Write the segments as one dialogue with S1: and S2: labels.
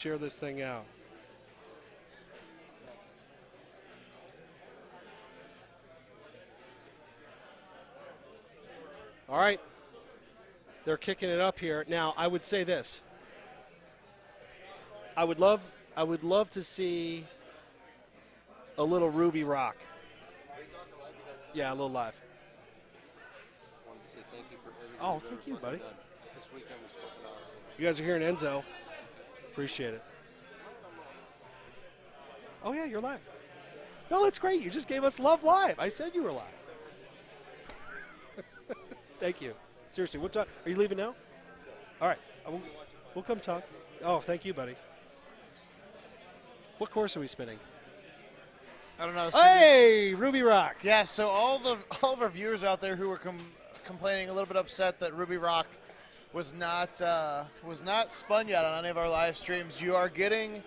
S1: share this thing out. All right. They're kicking it up here. Now, I would say this. I would love to see a little Ruby Rock. Yeah, a little live.
S2: I wanted to say thank you for everything.
S1: Oh, thank you, buddy.
S2: Done. This weekend was fucking awesome.
S1: You guys are hearing Enzo. Appreciate it. Oh, yeah, you're live. No, it's great. You just gave us love live. I said you were live. Thank you. Seriously, what time? Are you leaving now? All right. We'll come talk. Oh, thank you, buddy. What course are we spinning?
S3: I don't know.
S1: Hey, Ruby Rock.
S3: Yeah, so all of our viewers out there who were complaining a little bit upset that Ruby Rock was not spun yet on any of our live streams, you are getting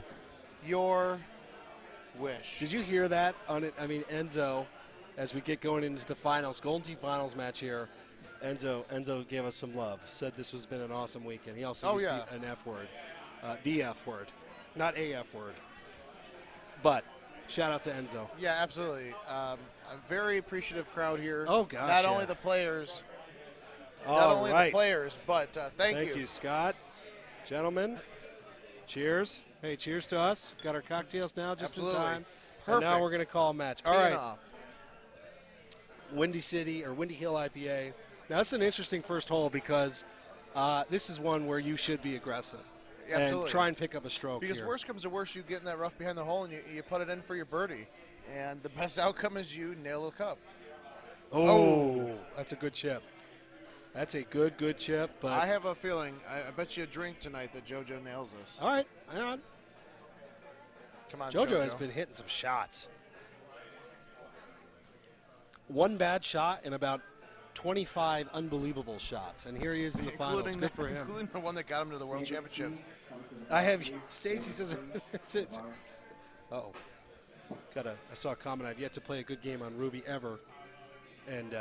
S3: your wish.
S1: Did you hear that on it? I mean, Enzo, as we get going into the finals, Golden Tee finals match here, Enzo gave us some love. Said this has been an awesome weekend. He also used an F word, the F word, not a F word. But shout out to Enzo.
S3: Yeah, absolutely. A very appreciative crowd here.
S1: Oh gosh,
S3: not only the players,
S1: the
S3: players, but thank you.
S1: Thank you, Scott. Gentlemen, cheers. Hey, cheers to us. Got our cocktails now just
S3: Absolutely.
S1: in time.
S3: Perfect.
S1: And now we're going to call a match. All
S3: Teeing
S1: right.
S3: off.
S1: Windy Hill IPA. Now, that's an interesting first hole because this is one where you should be aggressive.
S3: Absolutely.
S1: And try and pick up a stroke
S3: Because
S1: here.
S3: worst comes to worst, you get in that rough behind the hole and you put it in for your birdie. And the best outcome is you nail the cup.
S1: Oh, that's a good chip. That's a good chip. But
S3: I have a feeling, I bet you a drink tonight that JoJo nails this.
S1: all right, hang on.
S3: Come on,
S1: JoJo has been hitting some shots. One bad shot and about 25 unbelievable shots. And here he is in the finals. Good for him.
S3: Including the one that got him to the World Championship.
S1: I have Stacy says. Uh-oh. I saw a comment. I've yet to play a good game on Ruby ever, and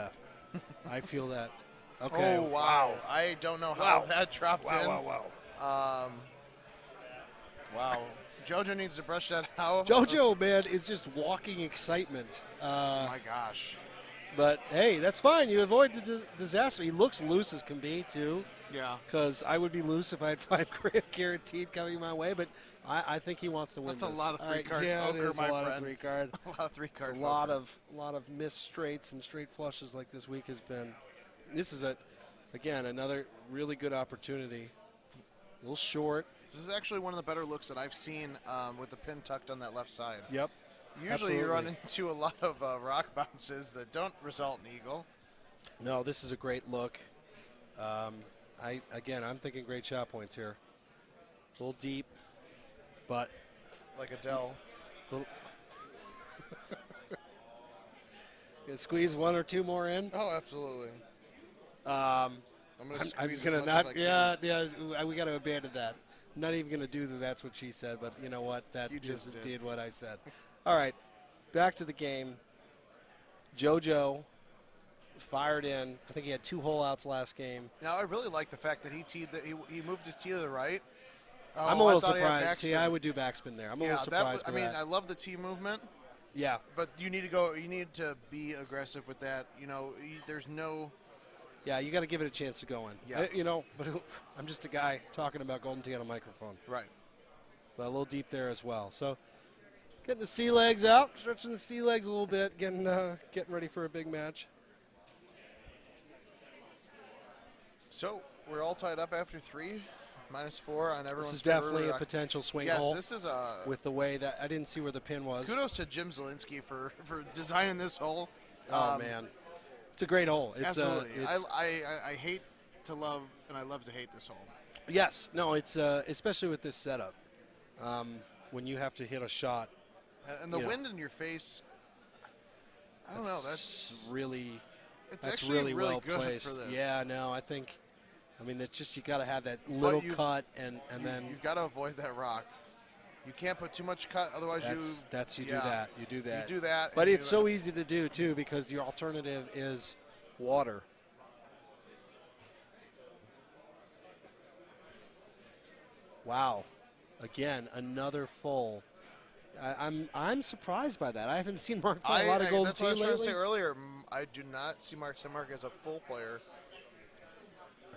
S1: I feel that. Okay.
S3: Oh wow! I don't know how that dropped in.
S1: Wow.
S3: Wow. JoJo needs to brush that out.
S1: JoJo, man, is just walking excitement.
S3: Oh my gosh.
S1: But hey, that's fine. You avoid the disaster. He looks loose as can be too.
S3: Yeah.
S1: Because I would be loose if I had $5,000 guaranteed coming my way, but I think he wants to win.
S3: That's a lot of three-card
S1: yeah,
S3: poker,
S1: it is
S3: my
S1: a lot
S3: friend.
S1: of three-card.
S3: A lot of three-card
S1: It's a
S3: poker.
S1: lot of missed straights and straight flushes like this week has been. This is again another really good opportunity. A little short.
S3: This is actually one of the better looks that I've seen with the pin tucked on that left side.
S1: Yep.
S3: Usually you run into a lot of rock bounces that don't result in eagle.
S1: No, this is a great look. I'm thinking great shot points here. A little deep, but
S3: Like Adele.
S1: little Gonna squeeze one or two more in.
S3: Oh, absolutely.
S1: I'm
S3: going to
S1: I'm
S3: squeeze
S1: gonna
S3: as much
S1: not.
S3: as I can.
S1: Yeah. We got to abandon that. I'm not even gonna do the that's what she said. But you know what? That
S3: You
S1: is
S3: just did.
S1: indeed what I said. All right, back to the game. JoJo fired in. I think he had 2 hole outs last game.
S3: Now, I really like the fact that he moved his tee to the right. Oh,
S1: I'm a little
S3: I thought he had
S1: surprised. See,
S3: backspin.
S1: I would do backspin there. I'm a
S3: Yeah,
S1: little surprised.
S3: I
S1: by
S3: mean,
S1: that.
S3: I love the tee movement,
S1: Yeah.
S3: but you need to go. You need to be aggressive with that. You know, there's no.
S1: Yeah, you got to give it a chance to go in.
S3: Yeah.
S1: But I'm just a guy talking about Golden Tee on a microphone.
S3: Right.
S1: But a little deep there as well. So getting the sea legs out, stretching the sea legs a little bit, getting ready for a big match.
S3: So we're all tied up after 3, -4 on everyone's.
S1: This is definitely
S3: favorite
S1: a
S3: rock.
S1: potential swing
S3: Yes,
S1: hole.
S3: this is a.
S1: With the way that I didn't see where the pin was.
S3: Kudos to Jim Zielinski for designing this hole.
S1: Oh man, it's a great hole. It's
S3: Absolutely.
S1: It's,
S3: I hate to love and I love to hate this hole.
S1: yes, no, it's especially with this setup, when you have to hit a shot.
S3: And the
S1: Yeah.
S3: wind in your face. I don't know. That's
S1: really.
S3: It's
S1: That's
S3: actually
S1: really well
S3: good
S1: placed.
S3: for this.
S1: Yeah, no, I think. I mean, it's just you got to have that little cut, and then
S3: you've got to avoid that rock. You can't put too much cut, otherwise
S1: you do that. You do that. But it's so easy to do too because your alternative is water. Wow. Again, another full. I'm surprised by that. I haven't seen Mark play a lot of Golden
S3: That's
S1: Tee
S3: what I was trying to
S1: lately.
S3: say earlier. I do not see Mark Stenmark as a full player.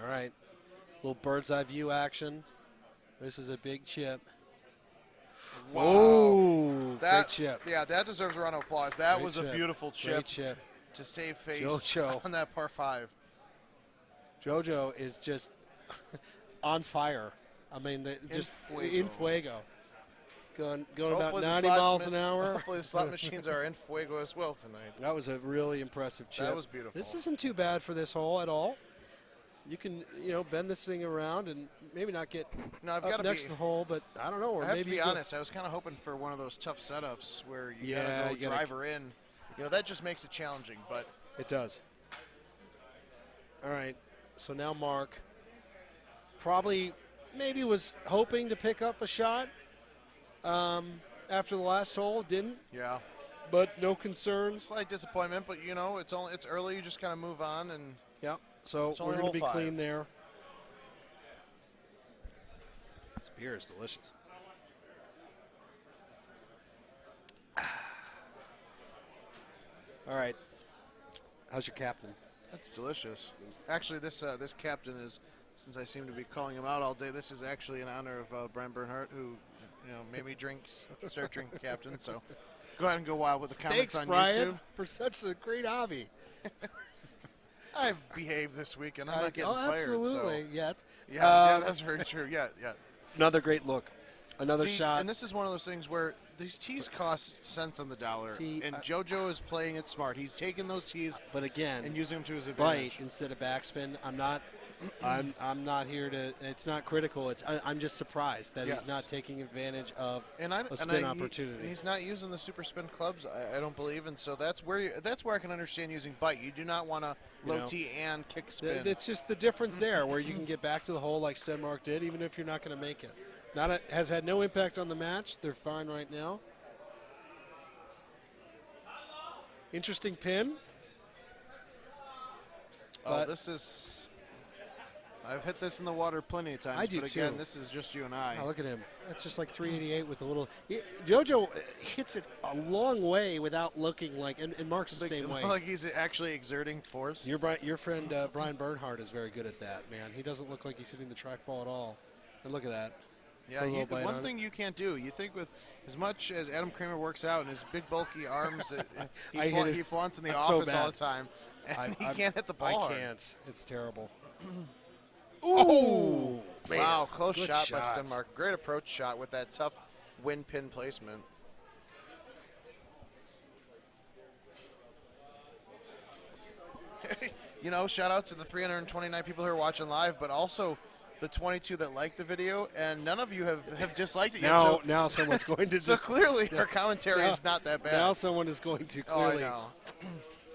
S1: All right. Little bird's eye view action. This is a big chip.
S3: Wow.
S1: Oh,
S3: That
S1: great chip.
S3: Yeah, that deserves a round of applause. That
S1: Great
S3: was
S1: chip.
S3: a beautiful chip,
S1: Great chip.
S3: to save face
S1: JoJo.
S3: on that par 5.
S1: JoJo is just on fire. I mean, just in fuego. Going about
S3: Hopefully the
S1: 90
S3: slot
S1: miles an hour.
S3: Hopefully the slot machines are in fuego as well tonight.
S1: That was a really impressive chip.
S3: That was beautiful.
S1: This isn't too bad for this hole at all. You can, bend this thing around and maybe not get
S3: I've
S1: up
S3: got to
S1: next to the hole, but I don't know. Or
S3: I have
S1: maybe
S3: to be
S1: you go-
S3: honest. I was kind of hoping for one of those tough setups where you
S1: Yeah,
S3: gotta
S1: you
S3: go
S1: gotta-
S3: driver in. That just makes it challenging. But
S1: It does. All right. So now Mark probably maybe was hoping to pick up a shot after the last hole. Didn't.
S3: yeah,
S1: But no concerns.
S3: slight disappointment. But it's early. You just kind of move on and.
S1: Yeah. So
S3: It's
S1: we're
S3: only
S1: going to be
S3: hole 5.
S1: clean there. This beer is delicious. All right. How's your captain?
S3: That's delicious. Actually, this captain is, since I seem to be calling him out all day, this is actually in honor of Brian Bernhardt, who made me start drinking captain. So go ahead and go wild with the comments
S1: Thanks,
S3: on
S1: Brian,
S3: YouTube.
S1: for such a great hobby.
S3: I've behaved this week, and I'm not getting fired.
S1: Absolutely.
S3: So.
S1: Yet.
S3: Yeah, that's very true. Yeah.
S1: Another great look. Another
S3: See,
S1: shot.
S3: And this is one of those things where these tees cost cents on the dollar.
S1: See,
S3: and JoJo is playing it smart. He's taking those tees
S1: but again,
S3: and using them to his
S1: bite
S3: advantage.
S1: instead of backspin. I'm not here to. It's not critical. I'm just surprised that
S3: Yes.
S1: he's not taking advantage of
S3: And
S1: a spin opportunity.
S3: He's not using the super spin clubs, I don't believe, and so that's where I can understand using bite. You do not want to low tee and kick spin.
S1: It's just the difference there, where you can get back to the hole like Stenmark did, even if you're not going to make it. Has had no impact on the match. They're fine right now. Interesting pin. But
S3: this is. I've hit this in the water plenty of times.
S1: I do
S3: but again,
S1: too.
S3: this is just you and I.
S1: Oh, look at him. That's just like 388 with a little. JoJo hits it a long way without looking like, and Mark's the same way.
S3: Like he's actually exerting force.
S1: Your friend Brian Bernhardt is very good at that, man. He doesn't look like he's hitting the trackball at all. And look at that.
S3: Yeah,
S1: Put a little bite
S3: one
S1: on
S3: thing you can't do. You think with as much as Adam Kramer works out and his big bulky arms, he flaunts in the
S1: I'm so
S3: office all
S1: bad.
S3: the time, and he can't hit the
S1: I
S3: ball. hard.
S1: can't. It's terrible.
S3: Ooh!
S1: Man,
S3: Wow, close
S1: good
S3: shot by
S1: shots.
S3: Stenmark. Great approach shot with that tough wind pin placement. Shout out to the 329 people who are watching live, but also the 22 that liked the video, and none of you have disliked it yet.
S1: Now someone's going to.
S3: So clearly our commentary is not that bad.
S1: Now someone is going to clearly.
S3: Oh, I know.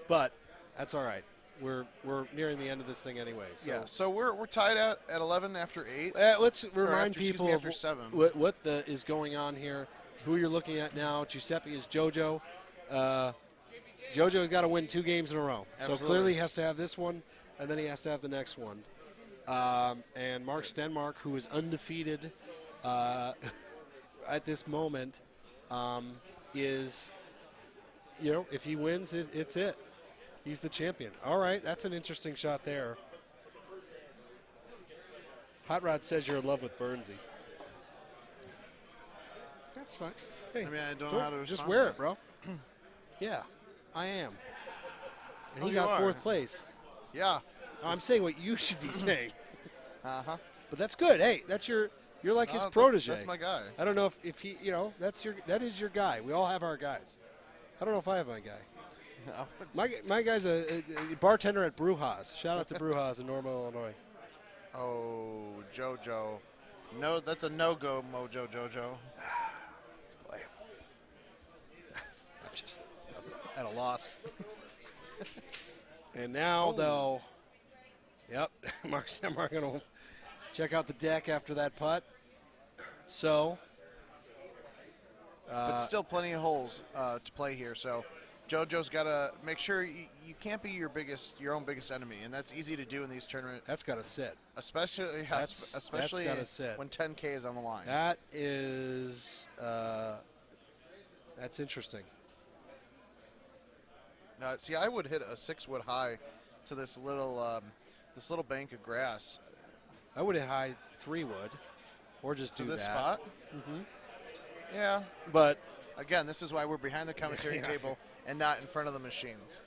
S1: But that's all right. We're nearing the end of this thing anyway. So.
S3: Yeah, so we're tied at 11 after 8.
S1: Let's remind people
S3: after
S1: of
S3: 7.
S1: what is going on here. Who you're looking at now. Giuseppe is JoJo. JoJo's got to win 2 games in a row.
S3: Absolutely.
S1: So clearly he has to have this one, and then he has to have the next one. And Mark Stenmark, who is undefeated at this moment, is, if he wins, it's it. He's the champion. All right, that's an interesting shot there. Hot Rod says you're in love with Burnsy. That's fine. Hey,
S3: I don't know how to
S1: just
S3: respond
S1: wear
S3: to
S1: it, bro. Yeah, I am. And
S3: Oh,
S1: he
S3: you
S1: got
S3: are.
S1: 4th place.
S3: Yeah.
S1: I'm saying what you should be saying.
S3: Uh-huh.
S1: But that's good. Hey, you're like his
S3: No,
S1: protege.
S3: That's my guy.
S1: I don't know if he, that is your guy. We all have our guys. I don't know if I have my guy. My guy's a bartender at Brewhaus. Shout out to Brewhaus in Normal, Illinois.
S3: Oh, JoJo. No, that's a no-go, Mojo JoJo.
S1: Boy. I'm just at a loss. And now, though, Mark Stenmark going to check out the deck after that putt. So.
S3: But still plenty of holes to play here. So JoJo's got to make sure you can't be your own biggest enemy, and that's easy to do in these tournaments.
S1: That's got to sit.
S3: Especially
S1: That's gotta sit.
S3: when 10K is on the line.
S1: That is that's interesting.
S3: Now, see, I would hit a 6-wood high to this little bank of grass.
S1: I would hit high 3-wood, or just do
S3: to this
S1: that.
S3: spot.
S1: Mm-hmm.
S3: Yeah,
S1: but
S3: again, this is why we're behind the commentary table and not in front of the machines.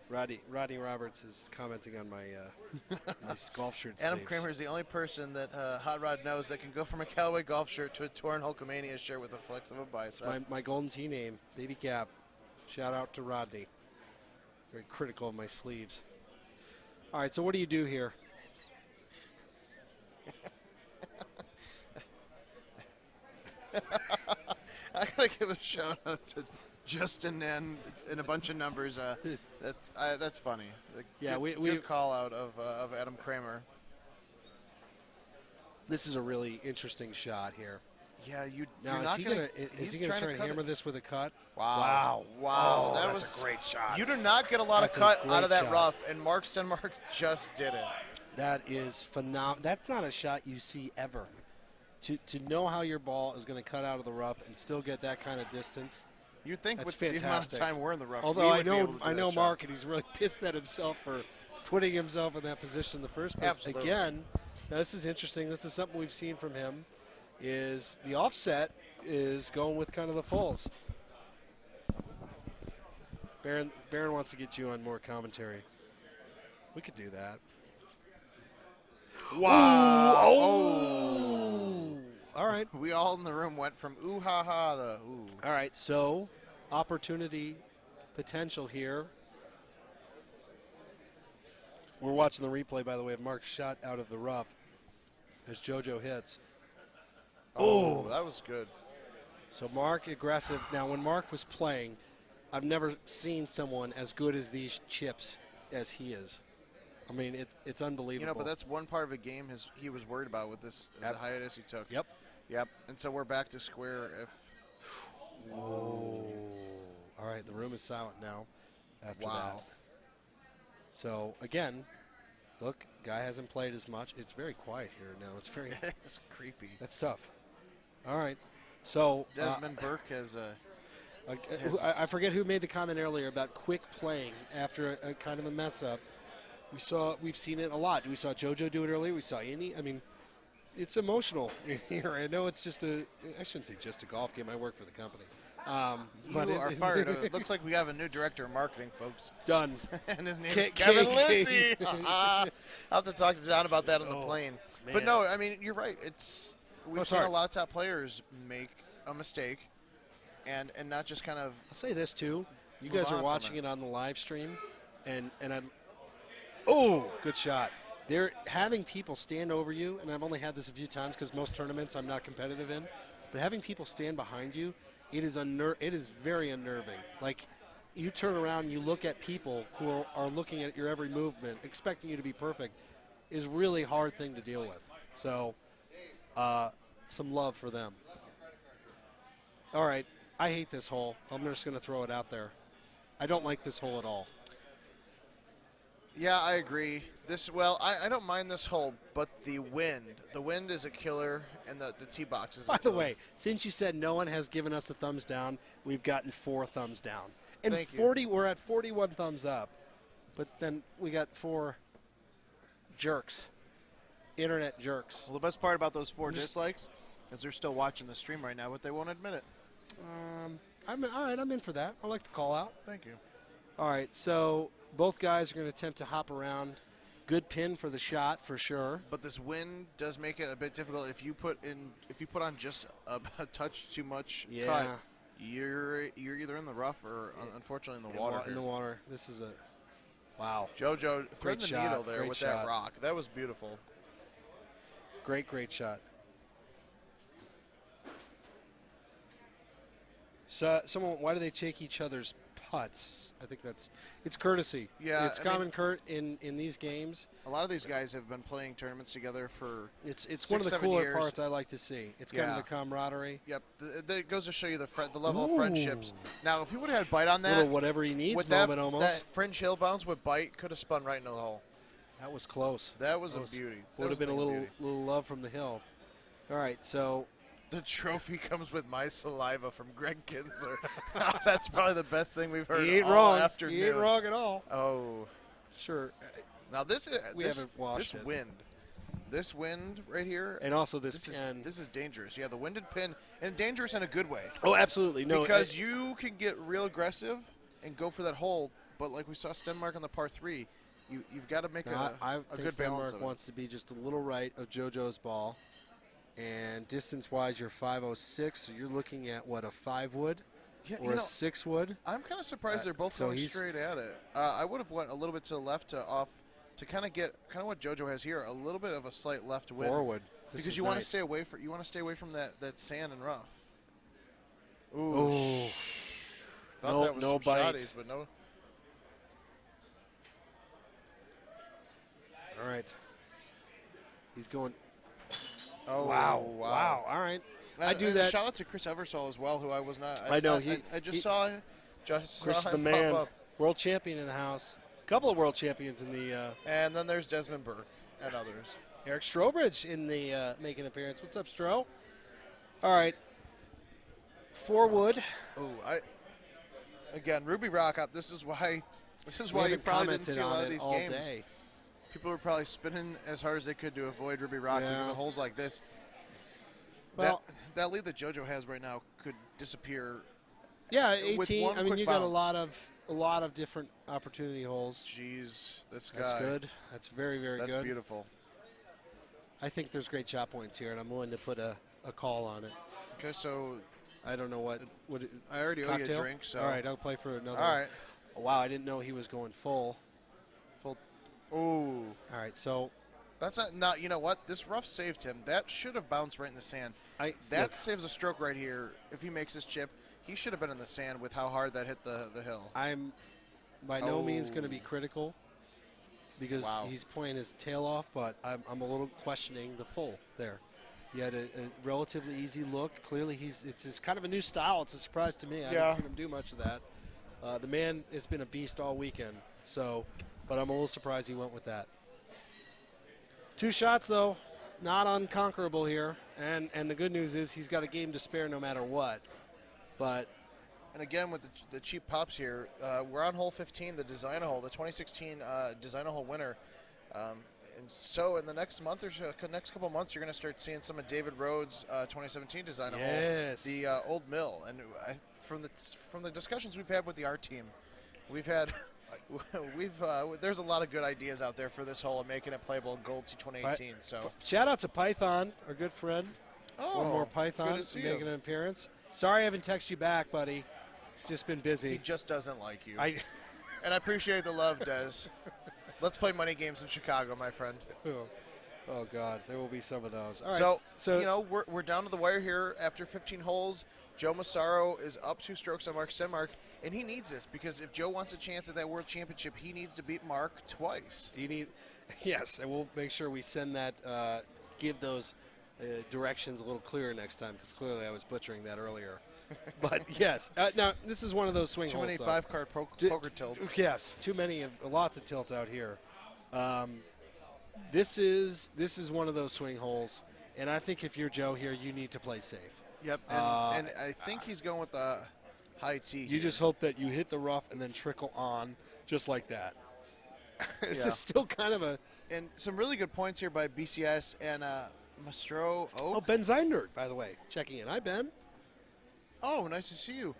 S1: Rodney Roberts is commenting on my my golf shirt
S3: Adam
S1: sleeves.
S3: Kramer is the only person that Hot Rod knows that can go from a Callaway golf shirt to a torn Hulkamania shirt with a flex of a bicep.
S1: My Golden Tee name, Baby Cap. Shout out to Rodney. Very critical of my sleeves. All right, so what do you do here?
S3: I gotta give a shout out to Justin and a bunch of numbers. That's funny.
S1: Yeah,
S3: good call out of Adam Kramer.
S1: This is a really interesting shot here.
S3: Yeah,
S1: now is he gonna try and hammer this with a cut?
S3: Wow!
S1: Oh,
S3: that's
S1: a great shot.
S3: You do not get a lot of cut out of that rough, and Mark Stenmark just did it.
S1: That is phenomenal. That's not a shot you see ever. To know how your ball is going to cut out of the rough and still get that kind of distance.
S3: You'd think
S1: that's
S3: with
S1: fantastic.
S3: the amount of time we're in the rough.
S1: Although I know Mark, and he's really pissed at himself for putting himself in that position in the first place.
S3: Absolutely.
S1: Again, now this is interesting. This is something we've seen from him. Is the offset is going with kind of the fulls. Baron wants to get you on more commentary. We could do that.
S3: Wow!
S1: Oh! All right.
S3: We all in the room went from ooh ha ha to ooh.
S1: All right, so opportunity, potential here. We're watching the replay, by the way, of Mark's shot out of the rough as JoJo hits.
S3: Oh, that was good.
S1: So Mark aggressive. Now, when Mark was playing, I've never seen someone as good as these chips as he is. I mean, it's unbelievable.
S3: You know, but that's one part of a game he was worried about with this the hiatus he took.
S1: Yep.
S3: And so we're back to square if.
S1: Oh. All right, the room is silent now after that. So, again, look, guy hasn't played as much. It's very quiet here now. It's very
S3: it's creepy.
S1: That's tough. All right. So
S3: Desmond Burke has
S1: I forget who made the comment earlier about quick playing after a kind of a mess up. We've seen it a lot. We saw JoJo do it earlier. We saw Andy. I mean, it's emotional here. I know it's I shouldn't say just a golf game. I work for the company.
S3: But you are fired. It looks like we have a new director of marketing, folks.
S1: Done.
S3: And his name is Kevin Lindsay. I'll have to talk to John about that on the plane. Man. But no, I mean, you're right. We've seen a lot of top players make a mistake and not just kind of.
S1: I'll say this, too. You guys are watching it on the live stream, and good shot. They're having people stand over you, and I've only had this a few times because most tournaments I'm not competitive in, but having people stand behind you, it is very unnerving. Like, you turn around and you look at people who are looking at your every movement, expecting you to be perfect, is really hard thing to deal with. So, some love for them. All right, I hate this hole. I'm just going to throw it out there. I don't like this hole at all.
S3: Yeah, I agree. I don't mind this hole, but the wind is a killer, and the tee box is a killer.
S1: By the way, since you said no one has given us a thumbs down, we've gotten 4 thumbs down. And we're at 41 thumbs up. But then we got 4 jerks, internet jerks.
S3: Well, the best part about those 4 dislikes is they're still watching the stream right now, but they won't admit it.
S1: All right, I'm in for that. I like to call out.
S3: Thank you.
S1: All right, so both guys are going to attempt to hop around. Good pin for the shot for sure.
S3: But this wind does make it a bit difficult. If you put on just a touch too much cut, you're either in the rough or unfortunately in the water.
S1: In the water. This is a wow.
S3: JoJo threaded the needle there with that rock. That was beautiful.
S1: Great shot. So, why do they take each other's putts. I think it's courtesy.
S3: Yeah,
S1: it's common in these games.
S3: A lot of these guys have been playing tournaments together for
S1: It's
S3: 6,
S1: one of the
S3: 7
S1: cooler
S3: years.
S1: parts I like to see. It's kind of the camaraderie.
S3: Yep, it goes to show you the level of friendships. Now, if he would have had bite on that,
S1: little whatever he needs
S3: with
S1: moment almost.
S3: that French hill bounce with bite could have spun right into the hole.
S1: That was close.
S3: That was a beauty.
S1: Would have been a little love from the hill. All right, so
S3: the trophy comes with my saliva from Greg Kinsler. That's probably the best thing we've heard
S1: he ain't
S3: all
S1: wrong.
S3: afternoon.
S1: He ain't wrong at all.
S3: Oh,
S1: sure.
S3: now this
S1: watched it.
S3: This wind right here,
S1: And also this
S3: is dangerous. Yeah, the winded pin, and dangerous in a good way.
S1: Oh, absolutely. No,
S3: because you can get real aggressive and go for that hole, but like we saw Stenmark on the par 3, you've got to make a good balance of it.
S1: wants to be just a little right of JoJo's ball. And distance-wise, you're 506, so you're looking at, what, a 5 wood or a 6 wood?
S3: I'm kind of surprised they're both going straight at it. I would have went a little bit to the left to kind of get what JoJo has here, a little bit of a slight left wind.
S1: Forward.
S3: Because you want to stay away from that sand and rough.
S1: Ooh.
S3: Thought that was
S1: no
S3: some
S1: bite.
S3: shotties, but no.
S1: All right. He's going.
S3: Oh,
S1: wow. All right. I do that.
S3: Shout out to Chris Eversole as well, who I was not.
S1: I know.
S3: I just saw
S1: Chris
S3: him
S1: the man.
S3: pop up.
S1: World champion in the house. A couple of world champions in the.
S3: And then there's Desmond Burke and others.
S1: Eric Strobridge in the making appearance. What's up, Stro? All right. 4 wood.
S3: Again, Ruby Rock. This is why you probably didn't see a lot of these games.
S1: Day.
S3: People were probably spinning as hard as they could to avoid Ruby Rock because of holes like this.
S1: Well,
S3: that lead that JoJo has right now could disappear.
S1: Yeah, 18. I mean, you got a
S3: bounce.
S1: lot of different opportunity holes.
S3: Jeez, this guy.
S1: That's good. That's very, very good.
S3: That's beautiful.
S1: I think there's great shot points here, and I'm willing to put a call on it.
S3: Okay, so
S1: I don't know what
S3: I already owe you a drink. So
S1: all right, I'll play for another.
S3: All right.
S1: Oh, wow, I didn't know he was going full.
S3: Ooh.
S1: All right, so
S3: that's not. You know what? This rough saved him. That should have bounced right in the sand. That saves a stroke right here. If he makes this chip, he should have been in the sand with how hard that hit the hill.
S1: I'm by no means going to be critical because he's playing his tail off, but I'm a little questioning the full there. He had a relatively easy look. Clearly, it's kind of a new style. It's a surprise to me. I haven't seen him do much of that. The man has been a beast all weekend, but I'm a little surprised he went with that. 2 shots, though, not unconquerable here. And the good news is he's got a game to spare no matter what. And
S3: again, with the cheap pops here, we're on hole 15, the designer hole, the 2016 designer hole winner. And so in the next month or so, next couple of months, you're going to start seeing some of David Rhodes' 2017 designer hole, the Old Mill. And from the discussions we've had with the art team, there's a lot of good ideas out there for this hole and making it playable in Gold 2018. So
S1: shout out to Python, our good friend. One more Python making an appearance. Sorry I haven't texted you back, buddy. It's just been busy.
S3: He just doesn't like you. And I appreciate the love, Des. Let's play money games in Chicago, my friend.
S1: Oh God, there will be some of those. All right,
S3: so you know we're down to the wire here after 15 holes. Joe Massara is up 2 strokes on Mark Stenmark, and he needs this because if Joe wants a chance at that World Championship, he needs to beat Mark twice.
S1: Yes, and we'll make sure we send that, give those directions a little clearer next time because clearly I was butchering that earlier. But yes, now this is one of those swing
S3: too
S1: holes.
S3: Too many 5-card poker tilts.
S1: Yes, lots of tilt out here. This is one of those swing holes, and I think if you're Joe here, you need to play safe.
S3: Yep, and I think he's going with the high tee.
S1: You just hope that you hit the rough and then trickle on just like that. This is still kind of
S3: and some really good points here by BCS and Mastro Oak.
S1: Oh, Ben Zeinberg, by the way, checking in. Hi, Ben.
S3: Oh, nice to see you.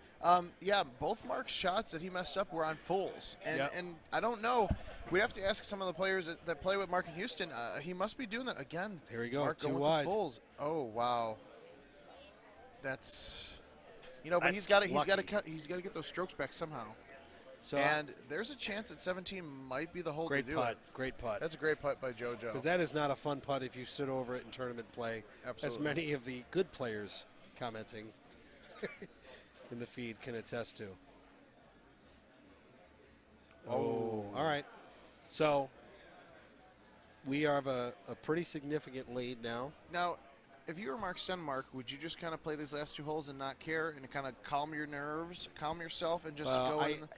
S3: Both Mark's shots that he messed up were on fulls. And I don't know. We'd have to ask some of the players that play with Mark in Houston. He must be doing that again.
S1: Here we go.
S3: Mark
S1: 2
S3: going
S1: wide.
S3: with the fulls. Oh, wow. That's but he's got to get those strokes back somehow.
S1: So
S3: and there's a chance that 17 might be the hole to do it.
S1: Great putt.
S3: That's a great putt by JoJo.
S1: Because that is not a fun putt if you sit over it in tournament play.
S3: Absolutely.
S1: As many of the good players commenting in the feed can attest to. Oh, all right. So we have a pretty significant lead now.
S3: Now, if you were Mark Stenmark, would you just kind of play these last 2 holes and not care and kind of calm your nerves, calm yourself, and just go in?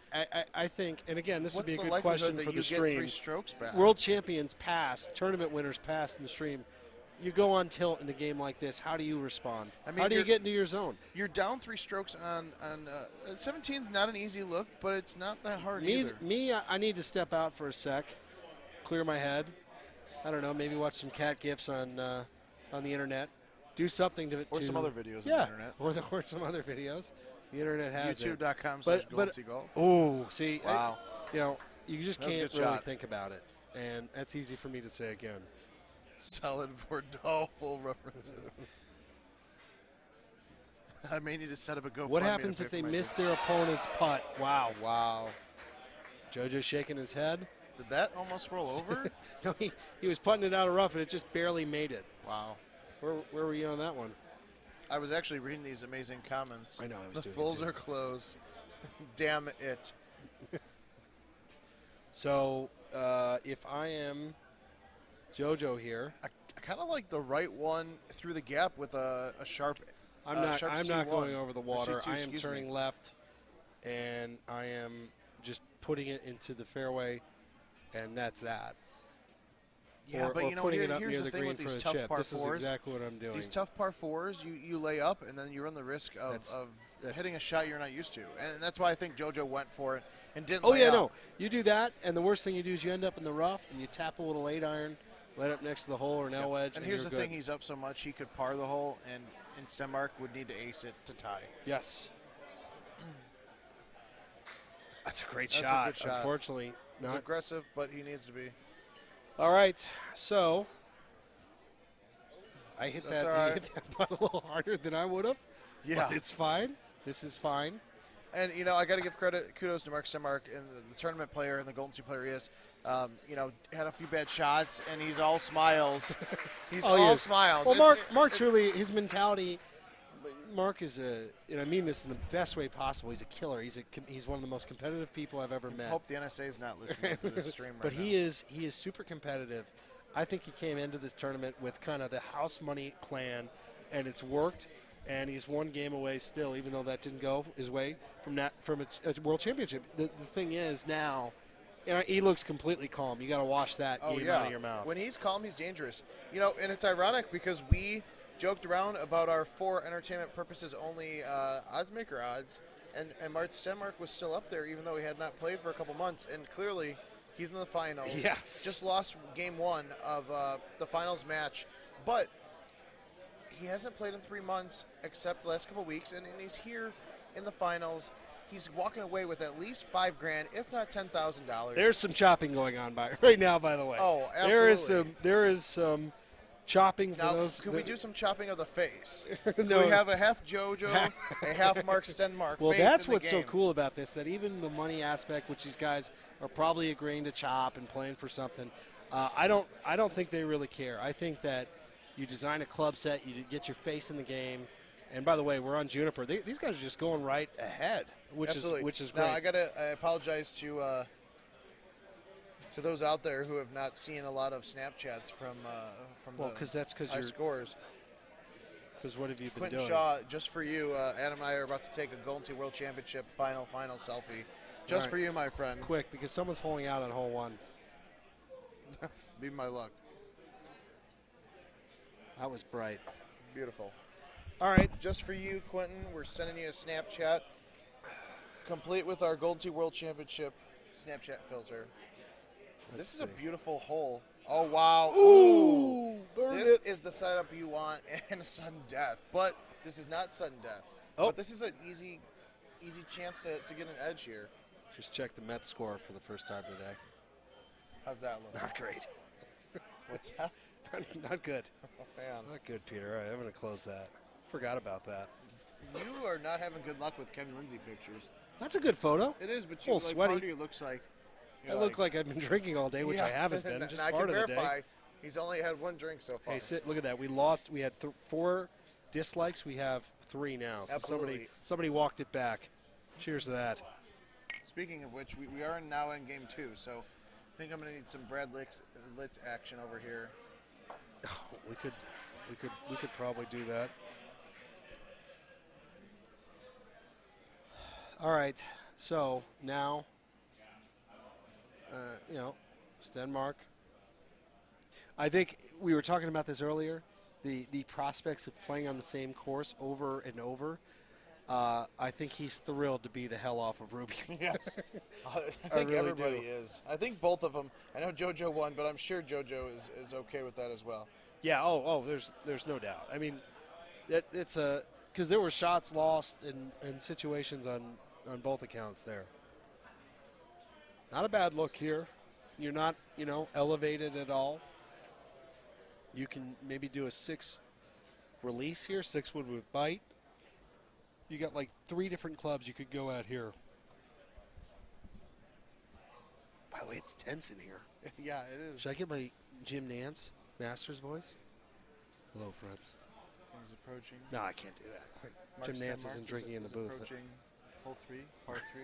S1: I think, and again, this would
S3: What's
S1: be a
S3: the
S1: good question
S3: likelihood
S1: for
S3: that
S1: the
S3: you
S1: stream.
S3: get 3 strokes back?
S1: World champions past, tournament winners past in the stream. You go on tilt in a game like this. How do you respond?
S3: I mean,
S1: how do you get into your zone?
S3: You're down 3 strokes on 17's not an easy look, but it's not that hard either.
S1: I need to step out for a sec, clear my head. I don't know, maybe watch some cat gifs on the internet. Do something to
S3: or some other videos on the internet.
S1: Or some other videos. The internet has
S3: YouTube.com/GoldTGolf.
S1: Oh, see,
S3: wow.
S1: You just can't really think about it. And that's easy for me to say again.
S3: Solid Bordeaux full references. I may need to set up a GoFundMe.
S1: What happens if they miss their opponent's putt? Wow.
S3: Wow.
S1: JoJo's shaking his head.
S3: Did that almost roll over?
S1: No, he was putting it out of rough, and it just barely made it.
S3: Wow.
S1: Where were you on that one?
S3: I was actually reading these amazing comments.
S1: I know. I was
S3: the
S1: doing
S3: fulls
S1: it too.
S3: are closed. Damn it.
S1: So, if I am JoJo here,
S3: I kind of like the right one through the gap with a sharp.
S1: I'm not
S3: C1.
S1: going over the water.
S3: C2,
S1: I am turning left, and I am just putting it into the fairway, and that's that.
S3: Yeah,
S1: or
S3: but here's the thing with these tough par
S1: This
S3: fours.
S1: is exactly what I'm doing.
S3: These tough par fours, you lay up, and then you run the risk of hitting a shot you're not used to, and that's why I think JoJo went for it and didn't.
S1: Oh yeah, no, you do that, and the worst thing you do is you end up in the rough, and you tap a little 8-iron, right up next to the hole or an L wedge.
S3: And here's the thing: he's up so much he could par the hole, and Stenmark would need to ace it to tie.
S1: Yes. That's a great
S3: That's
S1: shot.
S3: a good shot.
S1: Unfortunately,
S3: He's aggressive, but he needs to be.
S1: All right, so I hit
S3: That's
S1: that,
S3: all right.
S1: I hit that putt a little harder than I would have.
S3: Yeah,
S1: but it's fine. This is fine.
S3: And I got to give kudos to Mark Stenmark and the tournament player and the Golden Sea player he is. Had a few bad shots, and he's all smiles. He's all smiles.
S1: Well, Mark truly, his mentality. Mark is and I mean this in the best way possible. He's a killer. He's one of the most competitive people I've ever met.
S3: I hope the NSA is not listening to this stream right
S1: but
S3: now.
S1: he is super competitive. I think he came into this tournament with kind of the house money plan, and it's worked. And he's one game away still, even though that didn't go his way from a world championship. The thing is now, he looks completely calm. You got to wash that game out of your mouth.
S3: When he's calm, he's dangerous. And it's ironic because we joked around about our for entertainment purposes only oddsmaker odds, and Mark Stenmark was still up there even though he had not played for a couple months, and clearly he's in the finals.
S1: Yes.
S3: Just lost game 1 of the finals match, but he hasn't played in 3 months except the last couple weeks, and he's here in the finals. He's walking away with at least $5,000, if not $10,000.
S1: There's some chopping going on right now, by the way.
S3: Oh, absolutely.
S1: There is some chopping for
S3: now,
S1: those.
S3: Could we do some chopping of the face?
S1: No.
S3: We have a half JoJo, a half Mark Stenmark.
S1: Well,
S3: face
S1: that's
S3: in the
S1: what's so
S3: game.
S1: cool about this, that even the money aspect, which these guys are probably agreeing to chop and playing for something, I don't think they really care. I think that you design a club set, you get your face in the game, and by the way, we're on Juniper. These guys are just going right ahead, which is great.
S3: Now I apologize to those out there who have not seen a lot of Snapchats from the high scores.
S1: Because what have you been
S3: Quentin
S1: doing?
S3: Shaw, just for you, Adam and I are about to take a Golden Sea World Championship final selfie. Just for you, my friend.
S1: Quick, because someone's holding out on hole 1.
S3: Be my luck.
S1: That was bright.
S3: Beautiful.
S1: All right.
S3: Just for you, Quentin, we're sending you a Snapchat, complete with our Golden Sea World Championship Snapchat filter. This is a beautiful hole. Oh, wow.
S1: Ooh!
S3: This is the setup you want in a sudden death. But this is not sudden death.
S1: Oh.
S3: But this is an easy chance to get an edge here.
S1: Just check the Mets score for the first time today.
S3: How's that look?
S1: Not great.
S3: What's that?
S1: Not good.
S3: Oh, man.
S1: Not good, Peter. All right, I'm going to close that. Forgot about that.
S3: You are not having good luck with Kevin Lindsay pictures.
S1: That's a good photo.
S3: It is, but you
S1: little sweaty.
S3: part of you looks like...
S1: I look like I've been drinking all day, which I haven't been. Just
S3: I
S1: part
S3: can
S1: of the
S3: verify
S1: day.
S3: he's only had 1 drink so far.
S1: Hey, look at that. We lost. We had 4 dislikes. We have 3 now. So
S3: Absolutely.
S1: somebody walked it back. Cheers to that.
S3: Speaking of which, we are now in game 2, so I think I'm going to need some Brad Litz action over here.
S1: Oh, we could probably do that. All right, so now, Stenmark. I think we were talking about this earlier. The prospects of playing on the same course over and over. I think he's thrilled to be the hell off of Ruby.
S3: Yes, I think
S1: really
S3: everybody
S1: do.
S3: is. I think both of them. I know JoJo won, but I'm sure JoJo is okay with that as well.
S1: Yeah. There's no doubt. I mean, it's because there were shots lost in situations on both accounts there. Not a bad look here. You're not elevated at all. You can maybe do a 6 release here, 6 wood with bite. You got like 3 different clubs you could go at here. By the way, it's tense in here.
S3: Yeah, it is.
S1: Should I get my Jim Nance Masters voice? Hello, friends.
S3: He's approaching.
S1: No, I can't do that.
S3: Mark
S1: Jim Nance
S3: Stenmark
S1: isn't drinking in the booth.
S3: Approaching hole 3, par 3.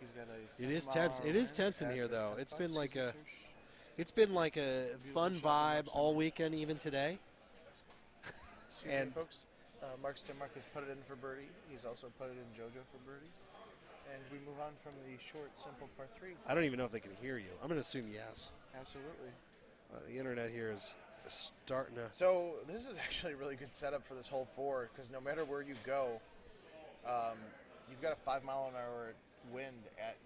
S3: He's got a.
S1: It is tense. It is tense in here, though. It's been like a fun vibe all weekend, even today.
S3: And folks, Mark Stenmark has put it in for birdie. He's also put it in JoJo for birdie. And we move on from the short, simple par 3.
S1: I don't even know if they can hear you. I'm going to assume yes.
S3: Absolutely.
S1: The internet here is starting to.
S3: So this is actually a really good setup for this hole 4 because no matter where you go, you've got a 5-mile-an-hour wind at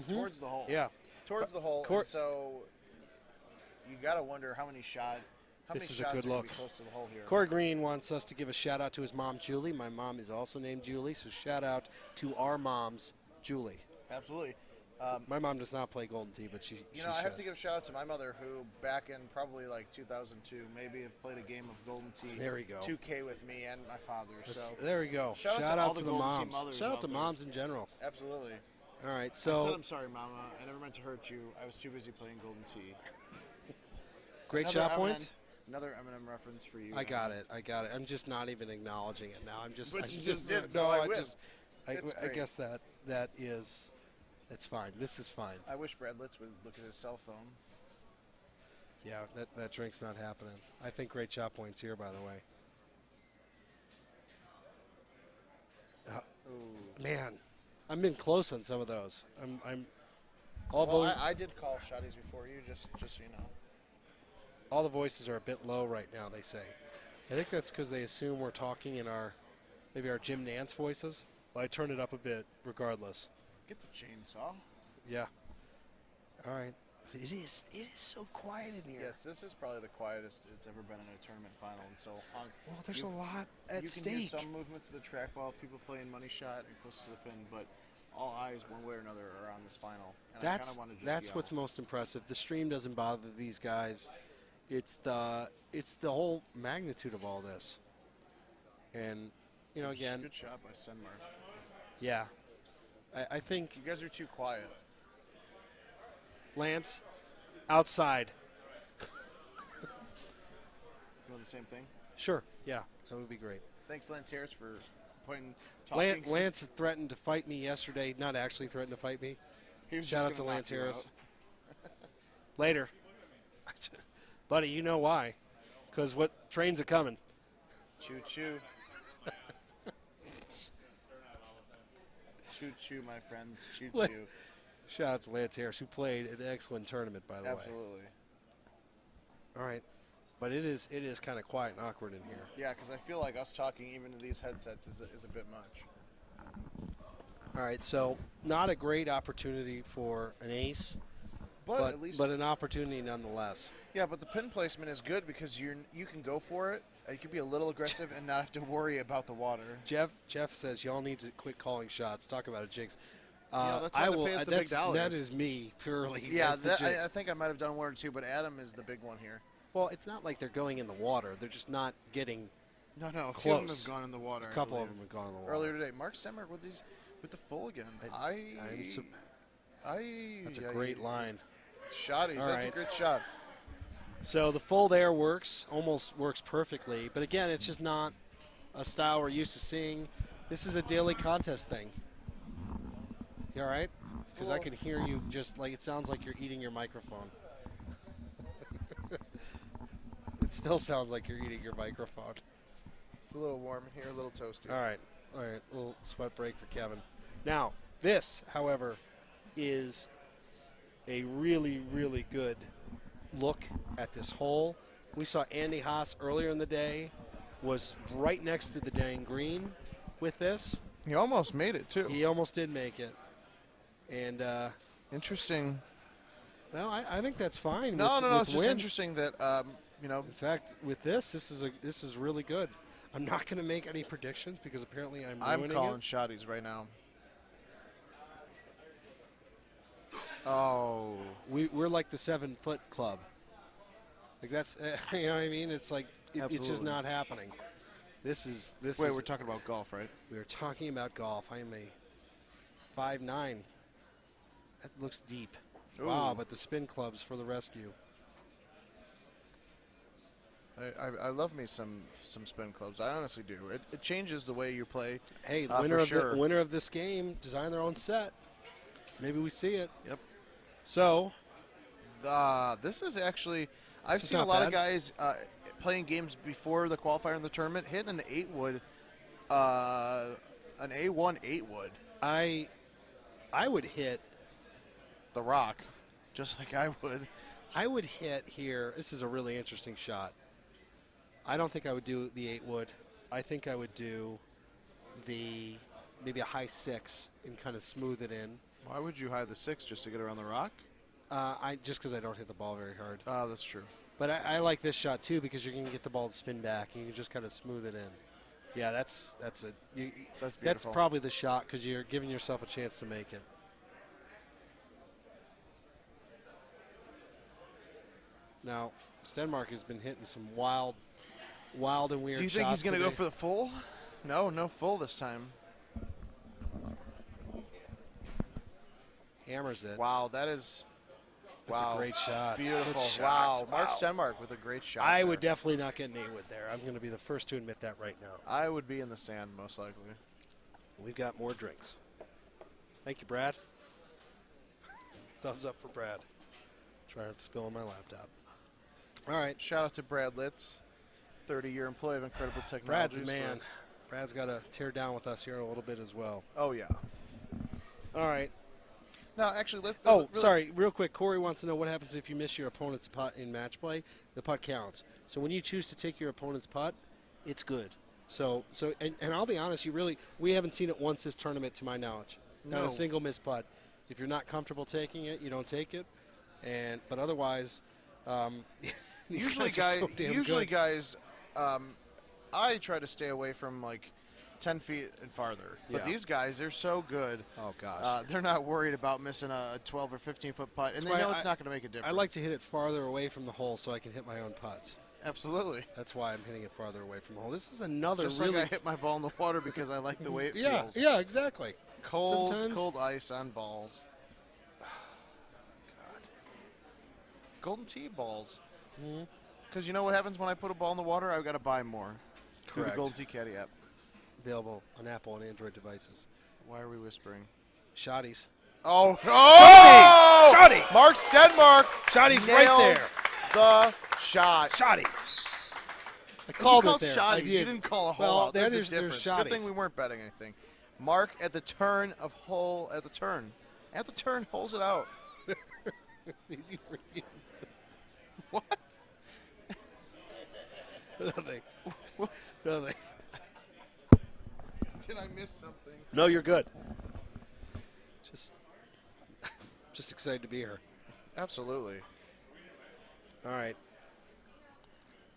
S3: towards the hole.
S1: Yeah.
S3: Towards the hole. And so you got to wonder how many shots.
S1: This is
S3: shots
S1: a good
S3: are gonna
S1: look.
S3: be close to the hole here?
S1: Corey Green wants us to give a shout out to his mom, Julie. My mom is also named Julie, so shout out to our moms, Julie.
S3: Absolutely.
S1: My mom does not play Golden Tee, but she
S3: I have to give a shout out to my mother, who back in probably like 2002, maybe have played a game of Golden Tee.
S1: There we go.
S3: 2K with me and my father. So
S1: there we go.
S3: Shout out to
S1: the
S3: Golden Tee
S1: moms.
S3: mothers
S1: Shout out
S3: out
S1: to
S3: there.
S1: moms in general.
S3: Absolutely.
S1: All right,
S3: I
S1: so
S3: said I'm sorry, Mama. I never meant to hurt you. I was too busy playing Golden Tee.
S1: Great shot points.
S3: Another Eminem reference for you.
S1: I got it. I'm just not even acknowledging it now.
S3: But you just did, so I win.
S1: I guess that is. It's fine. This is fine.
S3: I wish Brad Litz would look at his cell phone.
S1: Yeah, that drink's not happening. I think great shot points here, by the way. Man, I've been close on some of those.
S3: I did call shotties before you, just so you know.
S1: All the voices are a bit low right now, they say. I think that's because they assume we're talking in maybe our Jim Nance voices. But I turn it up a bit regardless.
S3: Get the chainsaw.
S1: Yeah. All right. It is so quiet in here.
S3: Yes, this is probably the quietest it's ever been in a tournament final. And so,
S1: well, there's a lot at stake.
S3: You can hear some movements of the track while people playing money shot and close to the pin, but all eyes, one way or another, are on this final. And that's
S1: what's most impressive. The stream doesn't bother these guys. It's the whole magnitude of all this. And again,
S3: good shot by Stenmark.
S1: Yeah, I think
S3: you guys are too quiet.
S1: Lance, outside.
S3: You want the same thing?
S1: Sure. Yeah, that would be great.
S3: Thanks, Lance Harris, for talking.
S1: Lance threatened to fight me yesterday. Not actually threatened to fight me. Shout out to Lance Harris. Later. Buddy, you know why. Because what trains are coming?
S3: Choo-choo. Choo-choo, my friends. Choo-choo.
S1: Shout out to Lance Harris, who played an excellent tournament, by the way.
S3: Absolutely.
S1: All right. But it is kind of quiet and awkward in here.
S3: Yeah, because I feel like us talking even to these headsets is a bit much.
S1: All right, so not a great opportunity for an ace, but an opportunity nonetheless.
S3: Yeah, but the pin placement is good because you can go for it. You can be a little aggressive and not have to worry about the water.
S1: Jeff says y'all need to quit calling shots. Talk about a jinx.
S3: That's why they pay us the big dollars.
S1: That is me purely.
S3: Yeah, I think I might have done one or two, but Adam is the big one here.
S1: Well, it's not like they're going in the water. They're just not getting
S3: No, a
S1: close.
S3: few of them have gone in the water.
S1: A couple of them have gone in the water.
S3: Earlier today, Mark Stenmark with the full again.
S1: That's a great line.
S3: Shotties, that's a great shot.
S1: So the full there almost works perfectly. But again, it's just not a style we're used to seeing. This is a daily contest thing. You all right? Because I can hear you just like it sounds like you're eating your microphone. It still sounds like you're eating your microphone.
S3: It's a little warm in here, a little toasty.
S1: All right. A little sweat break for Kevin. Now, this, however, is a really, really good look at this hole. We saw Andy Haas earlier in the day was right next to the dang green with this.
S3: He almost made it, too.
S1: He almost did make it. And
S3: interesting.
S1: Well, I think that's fine.
S3: No,
S1: with
S3: it's just interesting that
S1: In fact, with this is really good. I'm not going to make any predictions because apparently I'm
S3: calling shotties right now. Oh,
S1: we're like the 7-foot club. Like that's you know what I mean. It's like it's just not happening. This is.
S3: Wait, we're talking about golf, right?
S1: We are talking about golf. I am a 5'9". That looks deep.
S3: Ooh.
S1: Wow, but the spin clubs for the rescue.
S3: I love me some spin clubs. I honestly do. It changes the way you play.
S1: Hey,
S3: the
S1: winner of this game design their own set. Maybe we see it.
S3: Yep.
S1: So,
S3: this is actually I've seen a lot of guys playing games before the qualifier in the tournament hitting an 8-wood, an A1 8-wood.
S1: I would hit
S3: the rock, just like I would.
S1: I would hit here. This is a really interesting shot. I don't think I would do the 8-wood. I think I would do maybe a high 6 and kind of smooth it in.
S3: Why would you high the 6 just to get around the rock?
S1: Just because I don't hit the ball very hard.
S3: Oh, that's true.
S1: But I like this shot too because you're going to get the ball to spin back and you can just kind of smooth it in. Yeah, that's
S3: beautiful.
S1: That's probably the shot because you're giving yourself a chance to make it. Now, Stenmark has been hitting some wild and weird shots.
S3: Do you think he's going to go for the full? No full this time.
S1: Hammers it.
S3: Wow, that's
S1: a great shot.
S3: Beautiful.
S1: Good shot.
S3: Wow. Mark Stenmark with a great shot.
S1: I would definitely not get an 8-wood there. I'm going to be the first to admit that right now.
S3: I would be in the sand most likely.
S1: We've got more drinks. Thank you, Brad. Thumbs up for Brad. Trying to spill on my laptop. All right.
S3: Shout out to Brad Litz, 30-year employee of Incredible Technologies.
S1: Brad's the man. Brad's got to tear down with us here in a little bit as well.
S3: Oh, yeah.
S1: All right.
S3: No, actually,
S1: sorry. Real quick, Corey wants to know what happens if you miss your opponent's putt in match play. The putt counts. So when you choose to take your opponent's putt, it's good. So and I'll be honest, we haven't seen it once this tournament to my knowledge. Not a single missed putt. If you're not comfortable taking it, you don't take it. But otherwise,
S3: usually guys, I try to stay away from like 10 feet and farther. But these guys, they're so good.
S1: Oh, gosh.
S3: They're not worried about missing a 12 or 15-foot putt, and they know it's not going to make a difference.
S1: I like to hit it farther away from the hole so I can hit my own putts.
S3: Absolutely.
S1: That's why I'm hitting it farther away from the hole. This is another
S3: Just
S1: really...
S3: like I hit my ball in the water because I like the way it feels.
S1: Yeah, exactly.
S3: Cold ice on balls.
S1: God.
S3: Golden tee balls. Because you know what happens when I put a ball in the water? I've got to buy more.
S1: Correct.
S3: Through the Golden Tee Caddy app.
S1: Available on Apple and Android devices.
S3: Why are we whispering?
S1: Shotties.
S3: Oh!
S1: Shotties!
S3: Mark Stenmark.
S1: Shotties right there.
S3: The shot.
S1: Shotties. I called it there.
S3: Shotties. You didn't call a hole out. There's a difference. Good thing we weren't betting anything. Mark at the turn, holds it out.
S1: It's easy for you to say.
S3: What?
S1: Nothing. Nothing.
S3: Did I miss something?
S1: No, you're good. Just excited to be here.
S3: Absolutely.
S1: All right.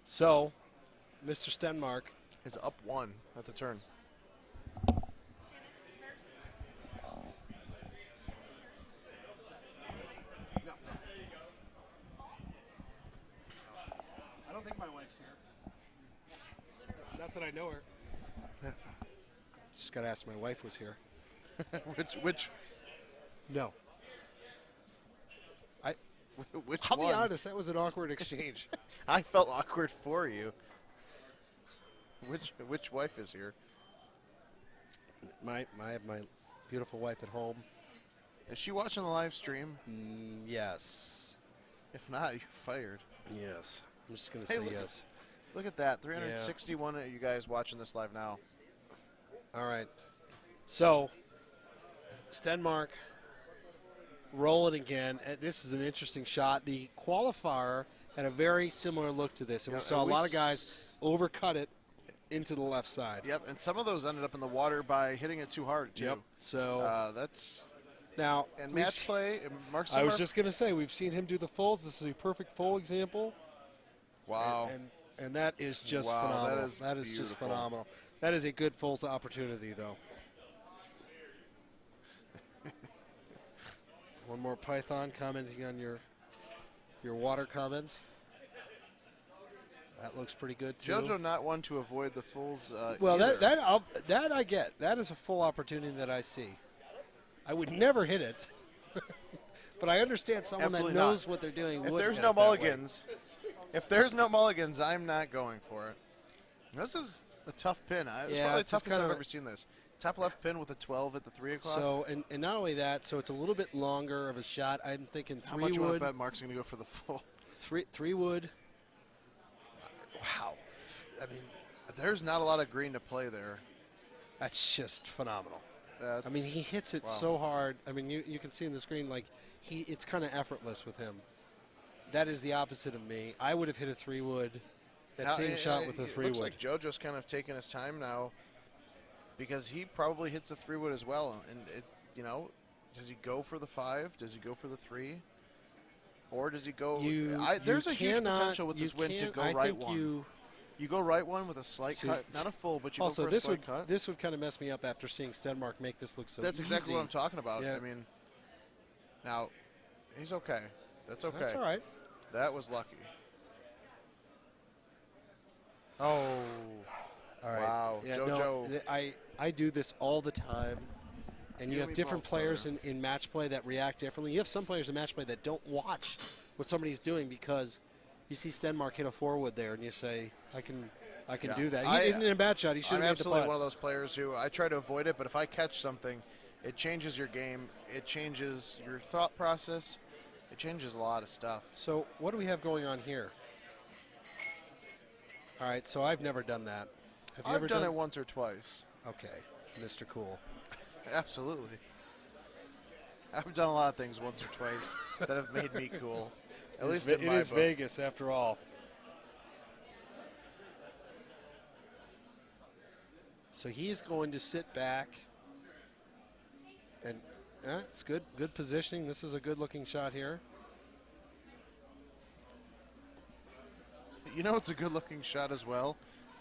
S1: So, Mr. Stenmark
S3: is up 1 at the turn.
S1: I don't think my wife's here. Not that I know her. Just got to ask my wife was here.
S3: Which?
S1: No.
S3: Which
S1: I'll
S3: one?
S1: be honest, that was an awkward exchange.
S3: I felt awkward for you. Which wife is here?
S1: I have my beautiful wife at home,
S3: Is she watching the live stream?
S1: Yes.
S3: If not, you're fired.
S1: Yes. I'm just going to say yes.
S3: Look at that. 361 of you guys watching this live now.
S1: All right. So, Stenmark rolling again. This is an interesting shot. The qualifier had a very similar look to this, and we saw a lot of guys overcut it into the left side.
S3: Yep, and some of those ended up in the water by hitting it too hard, too.
S1: Yep. So
S3: that's
S1: now
S3: and match play. Mark Stenmark,
S1: I was just going to say we've seen him do the fulls. This is a perfect full example.
S3: Wow.
S1: And that is just phenomenal. That is just phenomenal. That is a good fulls opportunity, though. One more Python commenting on your water comments. That looks pretty good too.
S3: JoJo not one to avoid the fulls.
S1: Well,
S3: either.
S1: that I get. That is a full opportunity that I see. I would never hit it, but I understand someone
S3: Absolutely
S1: that knows
S3: not.
S1: what they're doing.
S3: If
S1: would
S3: there's
S1: hit
S3: no
S1: it that way.
S3: mulligans, I'm not going for it. This is a tough pin. It's probably the toughest I've ever seen this. Top left pin with a 12 at the 3 o'clock.
S1: So, and not only that, so it's a little bit longer of a shot. I'm thinking 3
S3: How much you want
S1: wood.
S3: to bet Mark's going to go for the full?
S1: Three wood. Wow. I mean,
S3: there's not a lot of green to play there.
S1: That's just phenomenal.
S3: That's,
S1: I mean, he hits it so hard. I mean, you can see in the screen, like, it's kind of effortless with him. That is the opposite of me. I would have hit a 3 wood. That same shot with a 3 wood.
S3: Looks like JoJo's kind of taking his time now because he probably hits a 3 wood as well. And, does he go for the 5? Does he go for the 3? Or does he go? There's a huge potential with this win to go right one. You go right one with a slight cut, not a full, but you go for a slight cut.
S1: This would kind of mess me up after seeing Stenmark make this look so
S3: That's
S1: easy.
S3: exactly what I'm talking about.
S1: Yeah.
S3: I mean, now, he's okay. That's okay.
S1: That's all right.
S3: That was lucky. Oh.
S1: All right.
S3: Wow.
S1: Yeah,
S3: JoJo.
S1: No, I do this all the time. And you have different players in match play that react differently. You have some players in match play that don't watch what somebody's doing because you see Stenmark hit a 4 wood there, and you say, I can do that. He didn't in a bad shot. He should have made the putt.
S3: I'm absolutely one of those players who I try to avoid it, but if I catch something, it changes your game. It changes your thought process. It changes a lot of stuff.
S1: So what do we have going on here? All right, so I've never done that. Have you ever
S3: done it once or twice.
S1: Okay, Mr. Cool.
S3: Absolutely. I've done a lot of things once or twice that have made me cool. At least in my book.
S1: It is Vegas, after all. So he's going to sit back. And it's good positioning. This is a good-looking shot here.
S3: You know it's a good-looking shot as well?